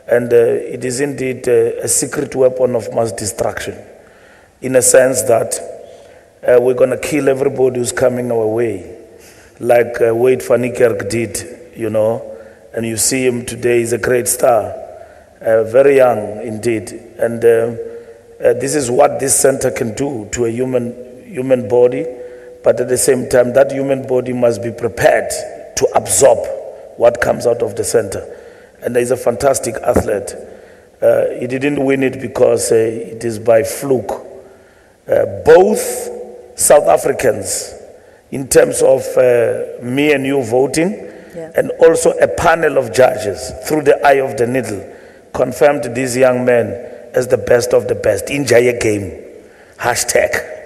And it is indeed a secret weapon of mass destruction, in a sense that we're going to kill everybody who's coming our way, like Wade van Niekerk did, you know, and you see him today, he's a great star, very young indeed. And this is what this center can do to a human body, but at the same time, that human body must be prepared to absorb what comes out of the center. And he's a fantastic athlete. He didn't win it because it is by fluke. Both South Africans, in terms of me and you voting, and also a panel of judges through the eye of the needle, confirmed this young man as the best of the best. Enjoy a game. Hashtag.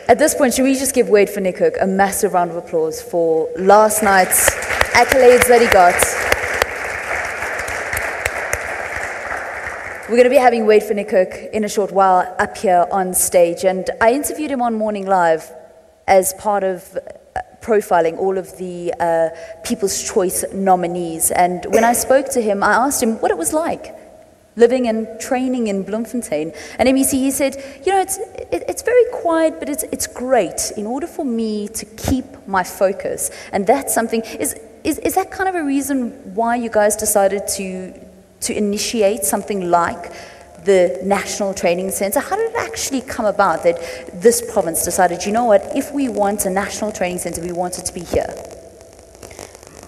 At this point, should we just give Wade van Niekerk a massive round of applause for last night's accolades that he got? We're going to be having Wade van Niekerk in a short while up here on stage, and I interviewed him on Morning Live as part of profiling all of the People's Choice nominees. And when I spoke to him, I asked him what it was like living and training in Bloemfontein. And MEC, he said, you know, it's very quiet, but it's great in order for me to keep my focus. And that's something, is that kind of a reason why you guys decided to initiate something like the National Training Center? How did it actually come about that this province decided, you know what, if we want a National Training Center, we want it to be here?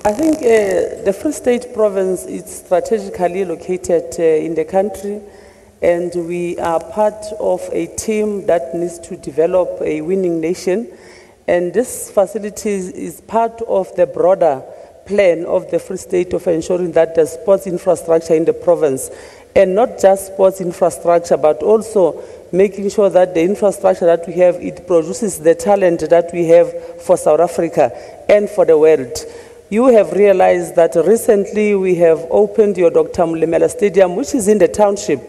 I think the Free State province is strategically located in the country, and we are part of a team that needs to develop a winning nation. And this facility is part of the broader plan of the Free State of ensuring that the sports infrastructure in the province, and not just sports infrastructure, but also making sure that the infrastructure that we have, it produces the talent that we have for South Africa and for the world. You have realized that recently we have opened your Dr. Mlemela Stadium, which is in the township,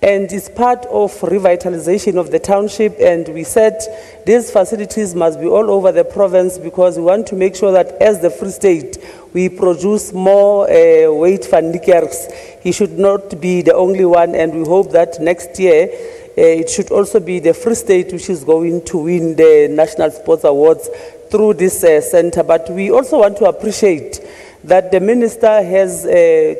and is part of revitalization of the township. And we said these facilities must be all over the province, because we want to make sure that as the Free State, we produce more Wade van Niekerks. He should not be the only one, and we hope that next year it should also be the Free State which is going to win the National Sports Awards through this center. But we also want to appreciate that the minister has,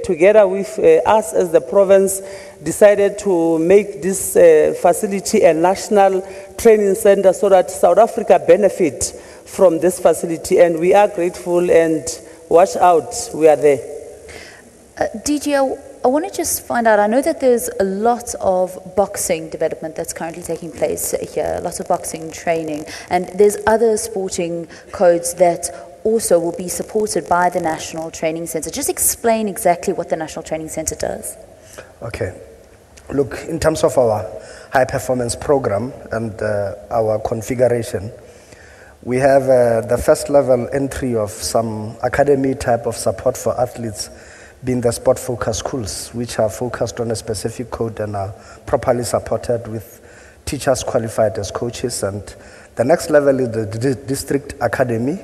together with us as the province, decided to make this facility a national training center so that South Africa benefit from this facility. And we are grateful, and watch out, we are there. DG, I want to just find out, I know that there's a lot of boxing development that's currently taking place here, lots of boxing training, and there's other sporting codes that also will be supported by the National Training Center. Just explain exactly what the National Training Center does. Okay. Look, in terms of our high performance program and our configuration, we have the first level entry of some academy type of support for athletes, being the sport focus schools, which are focused on a specific code and are properly supported with teachers qualified as coaches. And the next level is the district academy,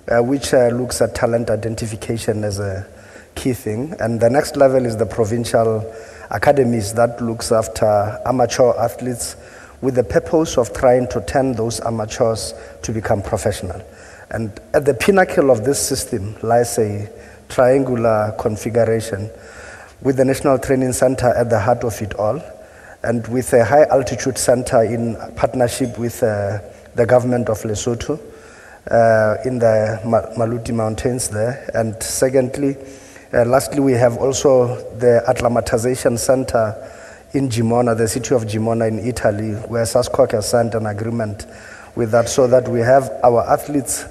which looks at talent identification as a key thing. And the next level is the provincial academies that looks after amateur athletes, with the purpose of trying to turn those amateurs to become professional. And at the pinnacle of this system lies a triangular configuration with the National Training Center at the heart of it all, and with a high altitude center in partnership with the government of Lesotho in the Maluti Mountains there. And secondly, lastly, we have also the acclimatization center in Gimona, the city of Gimona in Italy, where SASCOC has signed an agreement with that, so that we have our athletes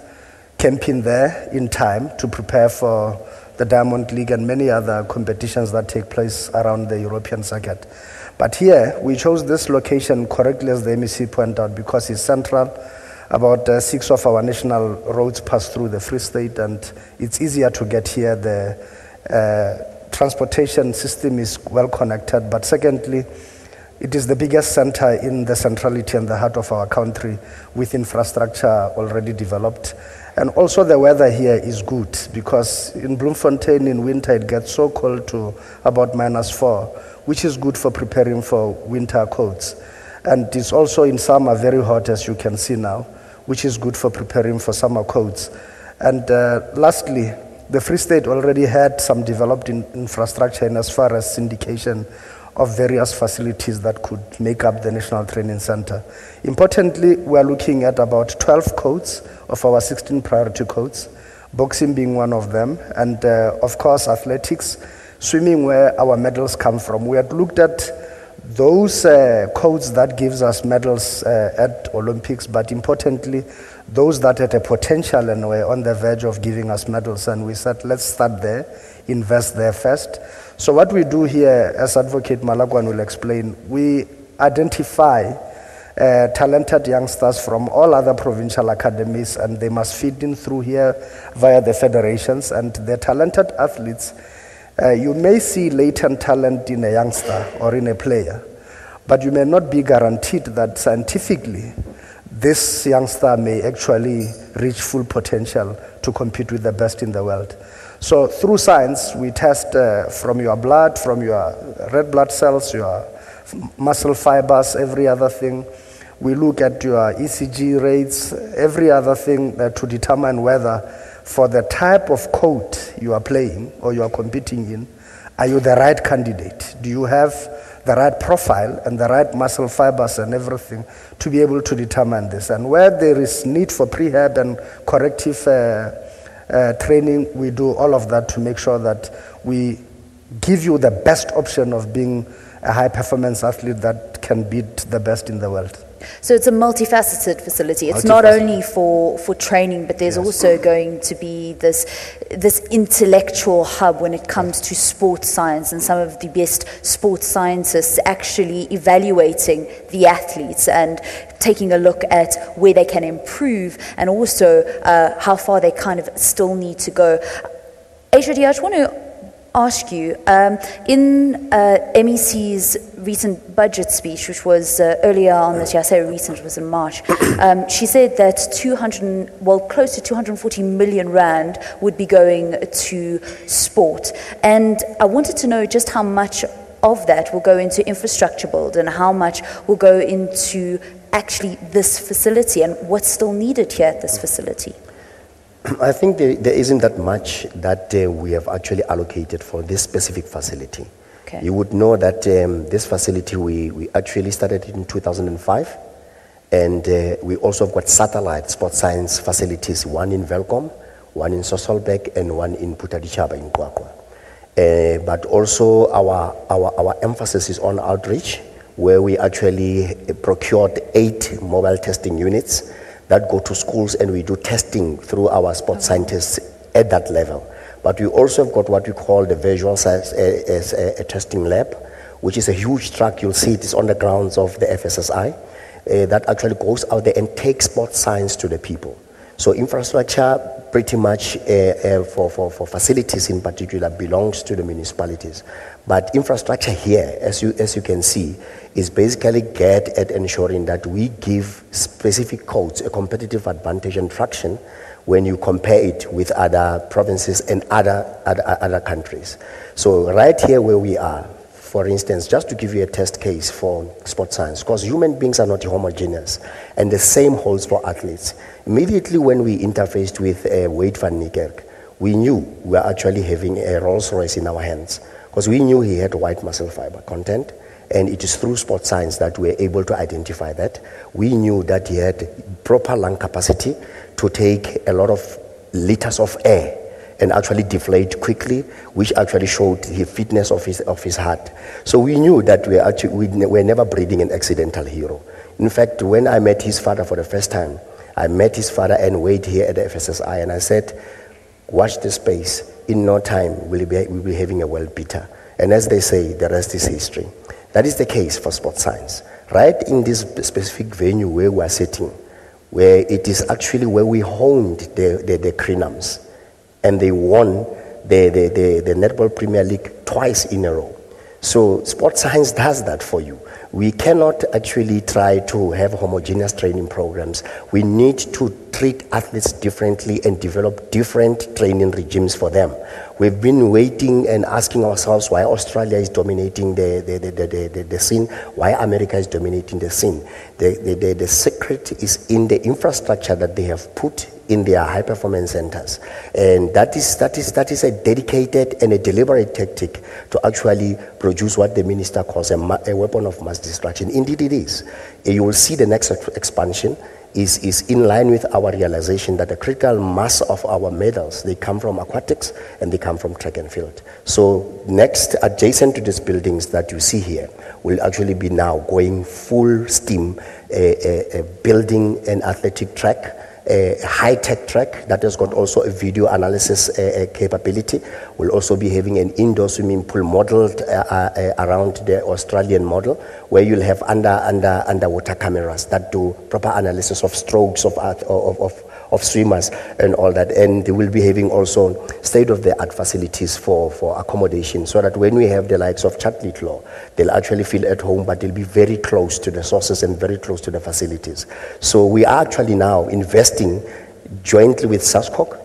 camping there in time to prepare for the Diamond League and many other competitions that take place around the European circuit. But here, we chose this location correctly, as the MEC pointed out, because it's central. About 6 of our national roads pass through the Free State, and it's easier to get here. The transportation system is well connected, but secondly, it is the biggest center in the centrality and the heart of our country, with infrastructure already developed. And also the weather here is good, because in Bloemfontein in winter it gets so cold to about -4, which is good for preparing for winter coats. And it's also in summer very hot, as you can see now, which is good for preparing for summer coats. And lastly, the Free State already had some developed infrastructure in as far as syndication of various facilities that could make up the National Training Center. Importantly, we are looking at about 12 codes of our 16 priority codes, boxing being one of them, and of course athletics, swimming where our medals come from. We had looked at those codes that gives us medals at Olympics, but importantly, those that had a potential and were on the verge of giving us medals, and we said, let's start there, invest there first. So what we do here, as Advocate Malagwan will explain, we identify talented youngsters from all other provincial academies, and they must feed in through here via the federations, and the talented athletes, you may see latent talent in a youngster or in a player, but you may not be guaranteed that scientifically this youngster may actually reach full potential to compete with the best in the world. So through science, we test from your blood, from your red blood cells, your muscle fibers, every other thing. We look at your ECG rates, every other thing to determine whether for the type of coat you are playing or you are competing in, are you the right candidate? Do you have the right profile and the right muscle fibers and everything to be able to determine this? And where there is need for prehab and corrective training, we do all of that to make sure that we give you the best option of being a high-performance athlete that can beat the best in the world. So it's a multifaceted facility. It's not only for training, but there's also going to be this intellectual hub when it comes to sports science, and some of the best sports scientists actually evaluating the athletes and taking a look at where they can improve, and also how far they kind of still need to go. Aisha, I just want to ask you, in MEC's recent budget speech, which was earlier on this year, I say recent, it was in March, she said that close to 240 million rand would be going to sport. And I wanted to know just how much of that will go into infrastructure build and how much will go into actually this facility, and what's still needed here at this facility. I think there isn't that much that we have actually allocated for this specific facility. Okay. You would know that this facility, we actually started in 2005, and we also have got satellite sports science facilities, one in Velkom, one in Sosolbek, and one in Putadichaba in Kwakwa. But also our emphasis is on outreach, where we actually procured 8 mobile testing units that go to schools, and we do testing through our sports scientists at that level. But we also have got what we call the visual science as a testing lab, which is a huge truck. You'll see it is on the grounds of the FSSI that actually goes out there and takes sports science to the people. So infrastructure pretty much for facilities in particular belongs to the municipalities. But infrastructure here, as you can see, is basically geared at ensuring that we give specific codes a competitive advantage and traction when you compare it with other provinces and other countries. So right here where we are, for instance, just to give you a test case for sports science, because human beings are not homogeneous, and the same holds for athletes. Immediately when we interfaced with Wade van Niekerk, we knew we were actually having a Rolls Royce in our hands, because we knew he had white muscle fiber content, and it is through sports science that we were able to identify that. We knew that he had proper lung capacity to take a lot of liters of air and actually deflate quickly, which actually showed the fitness of his heart. So we knew that we were never breeding an accidental hero. In fact, when I met his father for the first time, I met his father and Wade here at the FSSI, and I said, watch this space. In no time, we'll be having a world beater. And as they say, the rest is history. That is the case for sports science. Right in this specific venue where we are sitting, where it is actually where we honed the crinums, and they won the Netball Premier League twice in a row. So sports science does that for you. We cannot actually try to have homogeneous training programs. We need to treat athletes differently and develop different training regimes for them. We've been waiting and asking ourselves why Australia is dominating the scene, why America is dominating the scene. The secret is in the infrastructure that they have put in their high performance centers. And that is a dedicated and a deliberate tactic to actually produce what the minister calls a weapon of mass destruction. Indeed it is. You will see the next expansion is in line with our realization that the critical mass of our medals, they come from aquatics and they come from track and field. So next, adjacent to these buildings that you see here, will actually be now going full steam, building an athletic track, a high-tech track that has got also a video analysis capability. We'll also be having an indoor swimming pool modeled around the Australian model, where you'll have underwater cameras that do proper analysis of strokes of swimmers and all that. And they will be having also state-of-the-art facilities for accommodation, so that when we have the likes of Chatlit Law, they'll actually feel at home, but they'll be very close to the sources and very close to the facilities. So we are actually now investing jointly with SASCOC,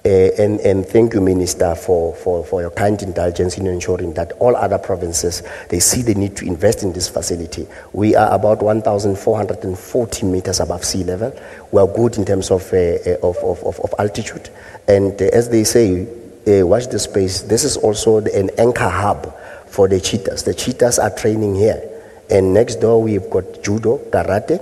and thank you, Minister, for your kind indulgence in ensuring that all other provinces, they see the need to invest in this facility. We are about 1,440 meters above sea level. We are good in terms of altitude. And as they say, watch the space. This is also an anchor hub for the cheetahs. The cheetahs are training here. And next door, we've got judo, karate.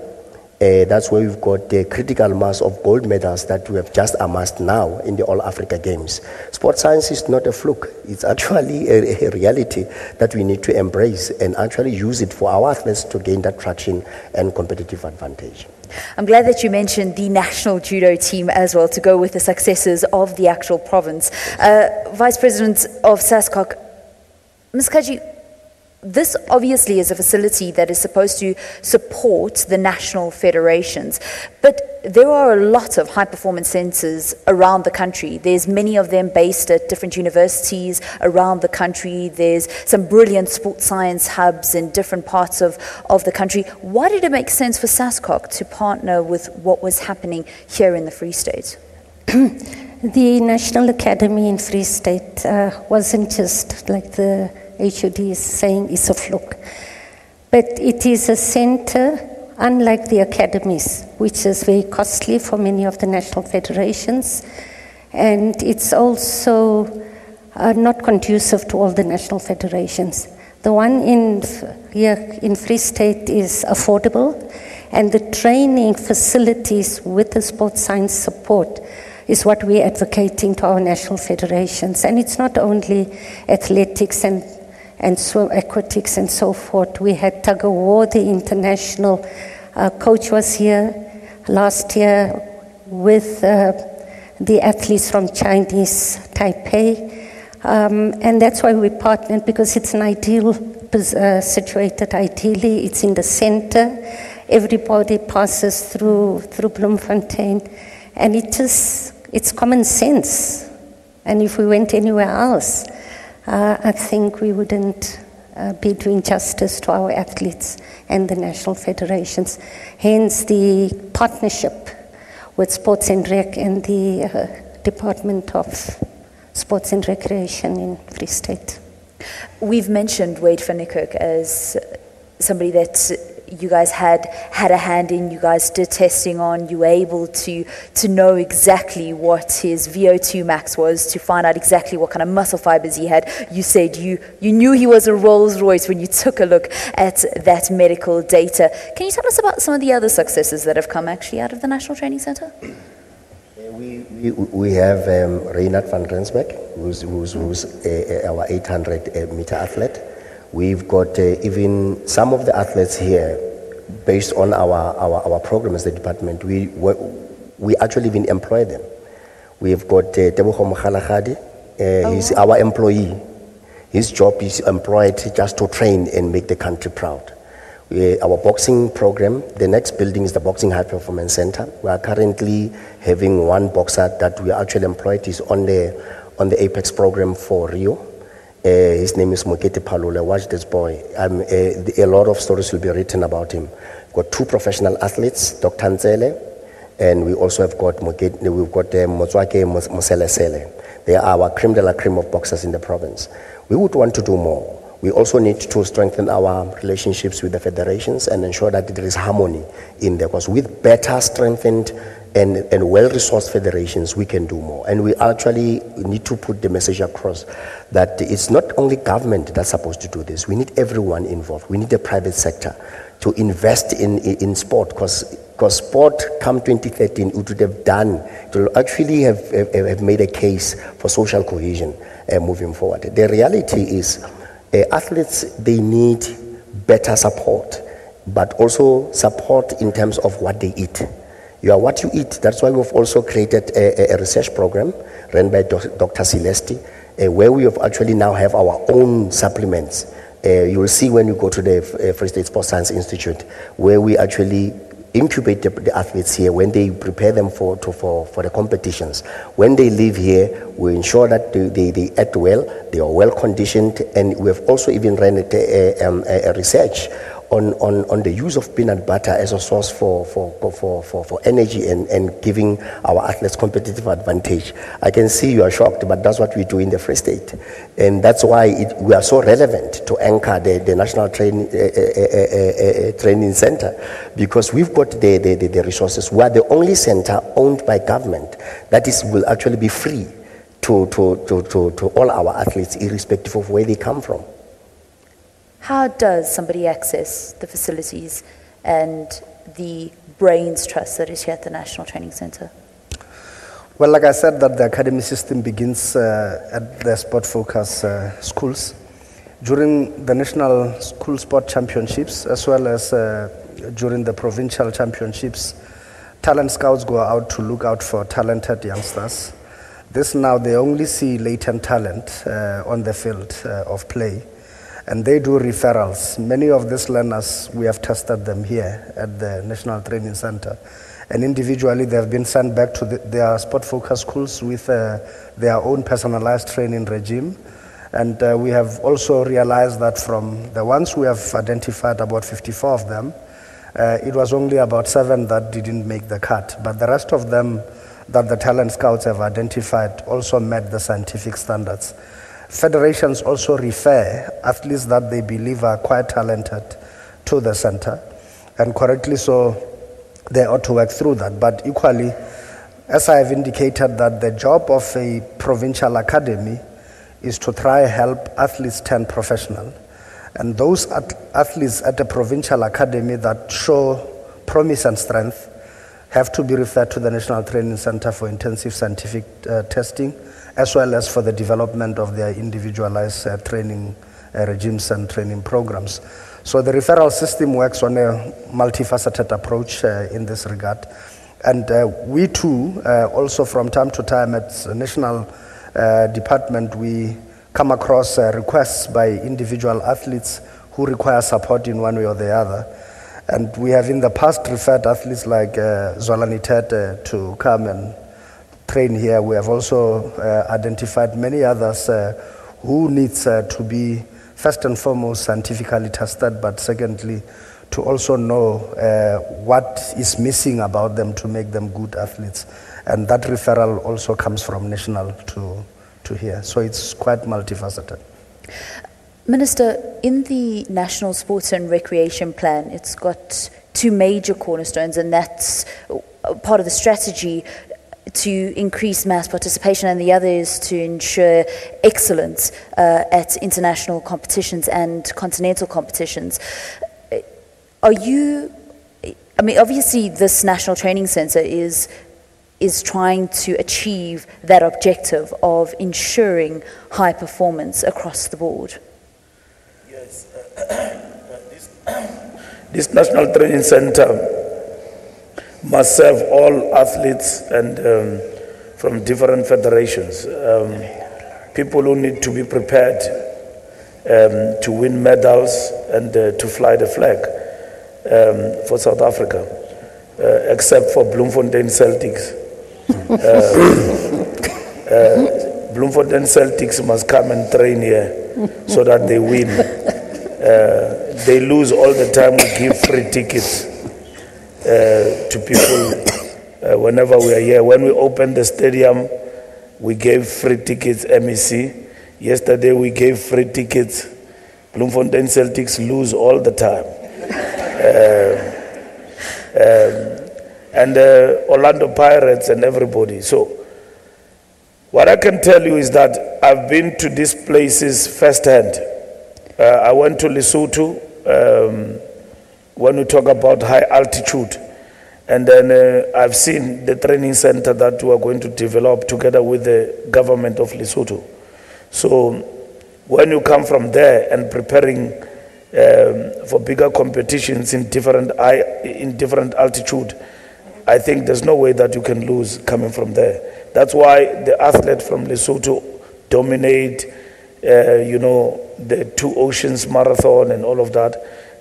That's where we've got the critical mass of gold medals that we have just amassed now in the All Africa Games. Sports science is not a fluke. It's actually a reality that we need to embrace and actually use it for our athletes to gain that traction and competitive advantage. I'm glad that you mentioned the national judo team as well, to go with the successes of the actual province. Vice President of SASCOC, Ms. Kaji, this obviously is a facility that is supposed to support the national federations, but there are a lot of high-performance centers around the country. There's many of them based at different universities around the country. There's some brilliant sports science hubs in different parts of the country. Why did it make sense for SASCOC to partner with what was happening here in the Free State? The National Academy in Free State wasn't just like the HUD is saying it's a fluke. But it is a center, unlike the academies, which is very costly for many of the national federations. And it's also not conducive to all the national federations. The one here in Free State is affordable, and the training facilities with the sports science support is what we're advocating to our national federations. And it's not only athletics and swim, aquatics and so forth. We had tug of war, the international coach was here last year with the athletes from Chinese Taipei. And that's why we partnered, because it's an ideal, situated ideally. It's in the center. Everybody passes through Bloemfontein. And it's common sense. And if we went anywhere else, I think we wouldn't be doing justice to our athletes and the national federations. Hence the partnership with Sports and Rec and the Department of Sports and Recreation in Free State. We've mentioned Wade van Niekerk as somebody that you guys had a hand in, you guys did testing on, you were able to know exactly what his VO2 max was, to find out exactly what kind of muscle fibers he had. You said you knew he was a Rolls Royce when you took a look at that medical data. Can you tell us about some of the other successes that have come actually out of the National Training Centre? We have Reinhard van Rensbeck, who's our 800-meter athlete. We've got even some of the athletes here, based on our program as the department, we actually even employ them. We've got Tebogo Mokhalagadi, he's our employee. His job is employed just to train and make the country proud. Our boxing program, the next building is the Boxing High Performance Center. We are currently having one boxer that we actually employed is on the Apex program for Rio. His name is Mokete Palula. Watch this boy. A lot of stories will be written about him. We've got 2 professional athletes, Dr. Nzele, and we also have got Motswake Moselesele. They are our creme de la creme of boxers in the province. We would want to do more. We also need to strengthen our relationships with the federations and ensure that there is harmony in there, because with better strengthened and well-resourced federations, we can do more. And we actually need to put the message across that it's not only government that's supposed to do this. We need everyone involved. We need the private sector to invest in sport, because sport, come 2013, it would have done, it will actually have made a case for social cohesion moving forward. The reality is, athletes, they need better support, but also support in terms of what they eat. You are what you eat. That's why we've also created a research program run by Dr. Celeste, where we have actually now have our own supplements. You will see when you go to the Free State Sports Science Institute, where we actually incubate the athletes here when they prepare them for the competitions. When they leave here, we ensure that they eat well, they are well conditioned, and we have also even run a research on the use of peanut butter as a source for energy and giving our athletes competitive advantage. I can see you are shocked, but that's what we do in the Free State. And that's why we are so relevant to anchor the National Training Center, because we've got the resources. We are the only center owned by government that will actually be free to all our athletes, irrespective of where they come from. How does somebody access the facilities and the brains trust that is here at the National Training Center? Well, like I said, that the academy system begins at the sport focus schools. During the National School Sport Championships, as well as during the provincial championships, talent scouts go out to look out for talented youngsters. This now, they only see latent talent on the field of play. And they do referrals. Many of these learners, we have tested them here at the National Training Center. And individually, they have been sent back to their sport-focused schools with their own personalized training regime. And we have also realized that from the ones we have identified, about 54 of them, it was only about 7 that didn't make the cut. But the rest of them that the talent scouts have identified also met the scientific standards. Federations also refer athletes that they believe are quite talented to the center, and correctly so, they ought to work through that. But equally, as I have indicated, that the job of a provincial academy is to try and help athletes turn professional. And those athletes at the provincial academy that show promise and strength have to be referred to the National Training Center for intensive scientific testing, as well as for the development of their individualized training regimes and training programs. So the referral system works on a multifaceted approach in this regard. And we too, also from time to time at the National Department, we come across requests by individual athletes who require support in one way or the other. And we have in the past referred athletes like Zolani Tete to come and train here. We have also identified many others who needs to be first and foremost scientifically tested, but secondly to also know what is missing about them to make them good athletes. And that referral also comes from national to here. So it's quite multifaceted. Minister, in the National Sports and Recreation Plan, it's got 2 major cornerstones, and that's part of the strategy to increase mass participation, and the other is to ensure excellence at international competitions and continental competitions. Obviously this National Training Center is trying to achieve that objective of ensuring high performance across the board. Yes, this National Training Center must serve all athletes and from different federations, people who need to be prepared to win medals and to fly the flag for South Africa, except for Bloemfontein Celtics. Bloemfontein Celtics must come and train here so that they win. They lose all the time. We give free tickets to people whenever we are here. When we opened the stadium, we gave free tickets, MEC. Yesterday we gave free tickets. Bloemfontein Celtics lose all the time. And Orlando Pirates and everybody. So what I can tell you is that I've been to these places firsthand. I went to Lesotho when we talk about high altitude. And then I've seen the training center that we are going to develop together with the government of Lesotho. So when you come from there and preparing for bigger competitions in different altitude, I think there's no way that you can lose coming from there. That's why the athletes from Lesotho dominate, the Two Oceans Marathon and all of that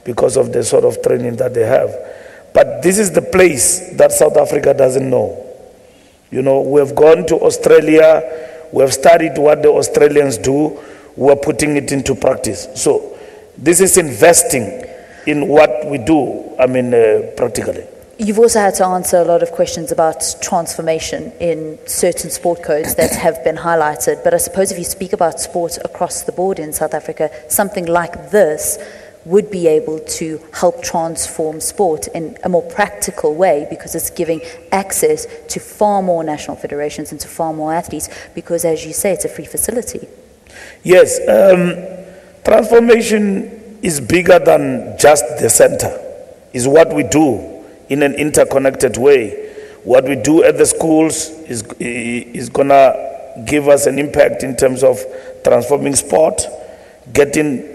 because of the sort of training that they have. But this is the place that South Africa doesn't know. We have gone to Australia. We have studied what the Australians do. We are putting it into practice. So this is investing in what we do, practically. You've also had to answer a lot of questions about transformation in certain sport codes that have been highlighted. But I suppose if you speak about sport across the board in South Africa, something like this would be able to help transform sport in a more practical way, because it's giving access to far more national federations and to far more athletes, because as you say, it's a free facility. Yes, transformation is bigger than just the center. It's what we do in an interconnected way. What we do at the schools is gonna give us an impact in terms of transforming sport, getting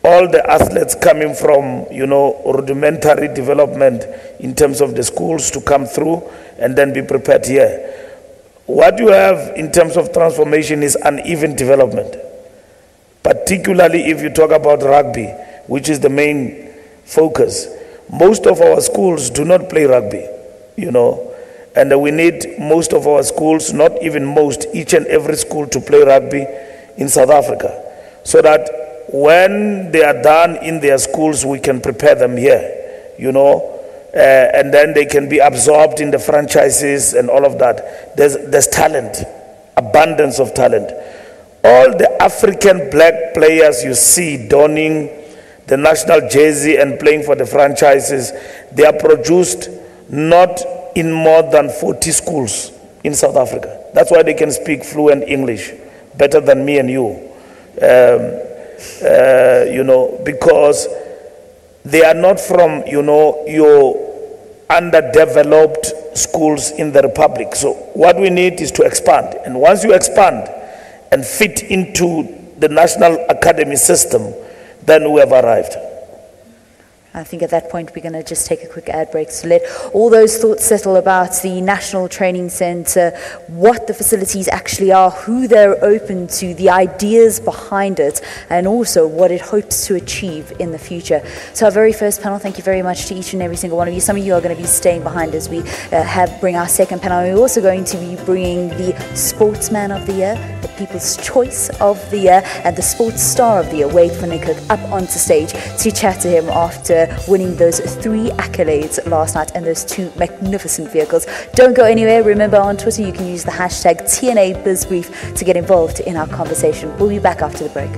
all the athletes coming from, rudimentary development in terms of the schools to come through and then be prepared here. What you have in terms of transformation is uneven development, particularly if you talk about rugby, which is the main focus. Most of our schools do not play rugby, and we need most of our schools, not even most, each and every school to play rugby in South Africa, so that when they are done in their schools, we can prepare them here, and then they can be absorbed in the franchises and all of that. There's talent, abundance of talent. All the African black players you see donning the national jersey and playing for the franchises, they are produced not in more than 40 schools in South Africa. That's why they can speak fluent English, better than me and you. Because they are not from, your underdeveloped schools in the Republic. So what we need is to expand. And once you expand and fit into the national academy system, then we have arrived. I think at that point we're going to just take a quick ad break to let all those thoughts settle about the National Training Centre, what the facilities actually are, who they're open to, the ideas behind it, and also what it hopes to achieve in the future. So our very first panel, thank you very much to each and every single one of you. Some of you are going to be staying behind as we bring our second panel. We're also going to be bringing the Sportsman of the Year, the People's Choice of the Year, and the Sports Star of the Year, Wade van Niekerk, up onto stage to chat to him after winning those 3 accolades last night and those 2 magnificent vehicles. Don't go anywhere. Remember, on Twitter you can use the hashtag TNA BizBrief to get involved in our conversation. We'll be back after the break.